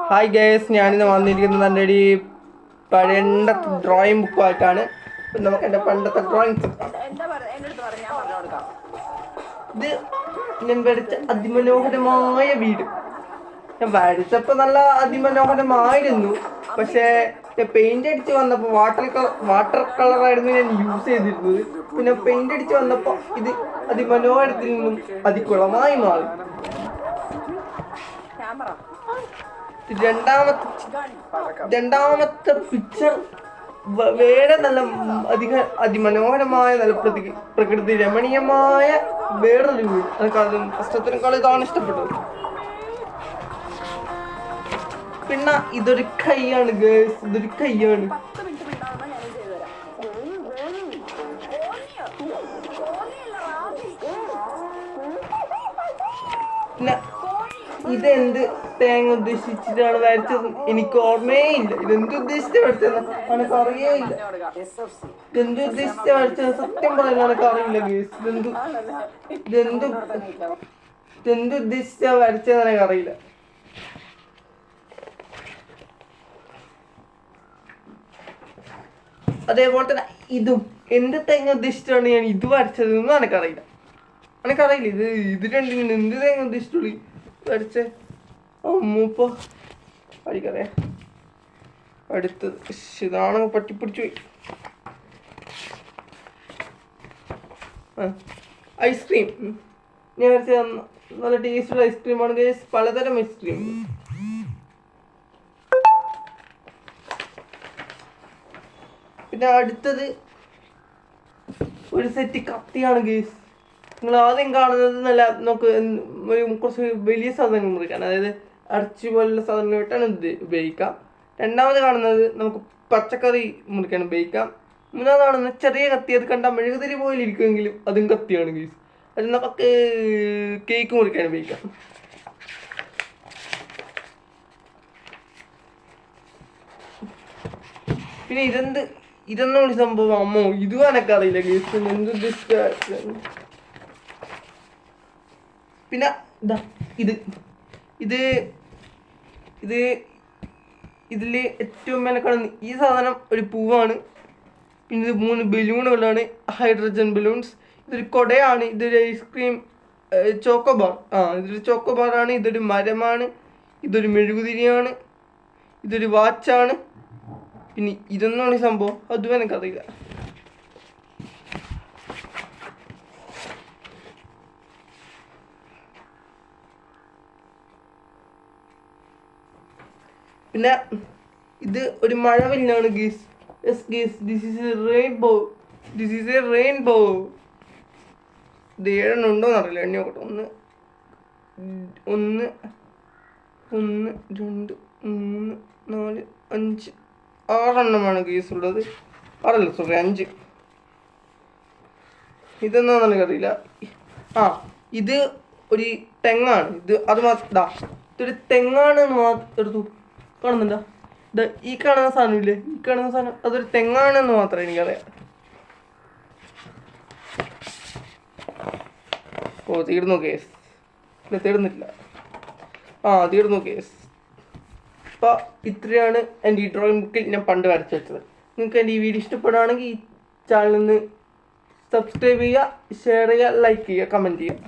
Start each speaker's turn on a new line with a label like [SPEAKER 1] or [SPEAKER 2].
[SPEAKER 1] Hi guys, ഞാനിന്ന് വന്നിരിക്കുന്നത് എൻ്റെ ഒരു പഴയ ഡ്രോയിങ് ബുക്കുമായിട്ടാണ്. നമുക്ക് എൻ്റെ പണ്ടത്തെ ഡ്രോയിങ്സ് ഇത് ഞാൻ വരച്ച അതിമനോഹരമായ വീട്. ഞാൻ വരച്ചപ്പോൾ നല്ല അതിമനോഹരമായിരുന്നു. പക്ഷേ പെയിന്റ് അടിച്ച് വന്നപ്പോൾ വാട്ടർ കളറായിരുന്നു ഞാൻ യൂസ് ചെയ്തിരുന്നത്. പിന്നെ പെയിന്റ് അടിച്ച് വന്നപ്പോൾ ഇത് അതിമനോഹരത്തിൽ നിന്നും അതികുളമായി മാറി. രണ്ടാമത്തെ പിക്ചർ വേറെ നല്ല അതിമനോഹരമായ നല്ല പ്രകൃതി രമണീയമായ വേറൊരു വീട്. എനിക്കത് ഫസ്റ്റത്തിനേക്കാൾ ഇതാണ് ഇഷ്ടപ്പെട്ടത്. പിന്നെ ഇതൊരു കൈയാണ് ഗേൾസ്, ഇതൊരു കൈയാണ്. പിന്നെ ഇതെന്ത് തേങ്ങ ഉദ്ദേശിച്ചിട്ടാണ് വരച്ചത് എനിക്ക് ഓർമ്മയേ ഇല്ല. ഇതെന്ത് ഉദ്ദേശിച്ച വരച്ചത് എനിക്ക് അറിയേയില്ല. ഇതെന്ത് ഉദ്ദേശിച്ച വരച്ചത് സത്യം പറയുന്നത് എനിക്ക് അറിയില്ല ഗേസ്. ഇതെന്ത് ഉദ്ദേശിച്ച വരച്ചത് എനിക്ക് അറിയില്ല. അതേപോലെ തന്നെ ഇതും എന്ത് തേങ്ങ ഉദ്ദേശിച്ചിട്ടാണ് ഞാൻ ഇത് വരച്ചതെന്നും എനിക്കറിയില്ല. ഇത് രണ്ടിനും എന്ത് തേങ്ങ ഉദ്ദേശിച്ചുള്ളൂ വരച്ചേ. അമ്മൂപ്പ അടിക്കറിയാം. അടുത്തത് ഇതാണ് പറ്റിപ്പിടിച്ചു പോയി. ഐസ്ക്രീം ഞാൻ വരച്ച നല്ല ടേസ്റ്റുള്ള ഐസ്ക്രീമാണ് ഗൈസ്. പലതരം ഐസ്ക്രീം. പിന്നെ അടുത്തത് ഒരു സെറ്റ് കത്തിയാണ് ഗൈസ്. നിങ്ങൾ ആദ്യം കാണുന്നത് നല്ല നമുക്ക് കുറച്ച് വലിയ സാധനങ്ങൾ മുറിക്കാൻ, അതായത് ഇറച്ചി പോലുള്ള സാധനങ്ങളായിട്ടാണ് ഇത് ഉപയോഗിക്കാം. രണ്ടാമത് കാണുന്നത് നമുക്ക് പച്ചക്കറി മുറിക്കാൻ ഉപയോഗിക്കാം. മൂന്നാമത് കാണുന്നത് ചെറിയ കത്തി, അത് കണ്ടാൽ മെഴുകുതിരി പോലെ ഇരിക്കുമെങ്കിലും അതും കത്തിയാണ് ഗൈസ്. അത് നമുക്ക് കേക്ക് മുറിക്കാൻ ഉപയോഗിക്കാം. പിന്നെ ഇതൊന്നും ഒരു സംഭവം അമ്മോ ഇതും എനക്കറിയില്ല ഗൈസ്. എന്തുദ്ദേശിച്ച പിന്നെ ഇതിൽ ഏറ്റവും മേലെ കാണുന്ന ഈ സാധനം ഒരു പൂവാണ്. പിന്നെ ഇത് 3 ബലൂണുകളാണ്, ഹൈഡ്രജൻ ബലൂൺസ്. ഇതൊരു കൊടയാണ്. ഇതൊരു ഐസ്ക്രീം ചോക്കോബാർ. ഇതൊരു ചോക്കോബാറാണ്. ഇതൊരു മരമാണ്. ഇതൊരു മെഴുകുതിരിയാണ്. ഇതൊരു വാച്ചാണ്. പിന്നെ ഇതൊന്നാണ് ഈ സംഭവം, അതും എനിക്കറിയില്ല. പിന്നെ ഇത് ഒരു മഴവില്ലാണ് guys. Yes guys, this is a rainbow. ഇത് 7 ഉണ്ടോന്ന് അറിയില്ല, എണ്ണി നോക്കട്ടെ. 1 2 3 4 5 6 ഗീസ് ഉള്ളത്. 5. ഇതെന്താന്ന് എനിക്കറിയില്ല. ഇത് ഒരു തെങ്ങാണ്. ഇതൊരു തെങ്ങാണെന്ന് മാത്രം എടുത്തു. കാണുന്നുണ്ടോ? ഈ കാണുന്ന സാധനമില്ലേ, ഈ കാണുന്ന സാധനം അതൊരു തെങ്ങാണെന്ന് മാത്രം എനിക്കറിയാം. തീർന്നു കേസ്. തീർന്നില്ല. തീർന്നു കേസ്. അപ്പോൾ ഇത്രയാണ് എൻ്റെ ഈ ഡ്രോയിങ് ബുക്കിൽ ഞാൻ പണ്ട് വരച്ചു വെച്ചത്. നിങ്ങൾക്ക് എൻ്റെ ഈ വീഡിയോ ഇഷ്ടപ്പെടുകയാണെങ്കിൽ ഈ ചാനലിൽ നിന്ന് സബ്സ്ക്രൈബ് ചെയ്യുക, ഷെയർ ചെയ്യുക, ലൈക്ക് ചെയ്യുക, കമൻറ്റ് ചെയ്യുക.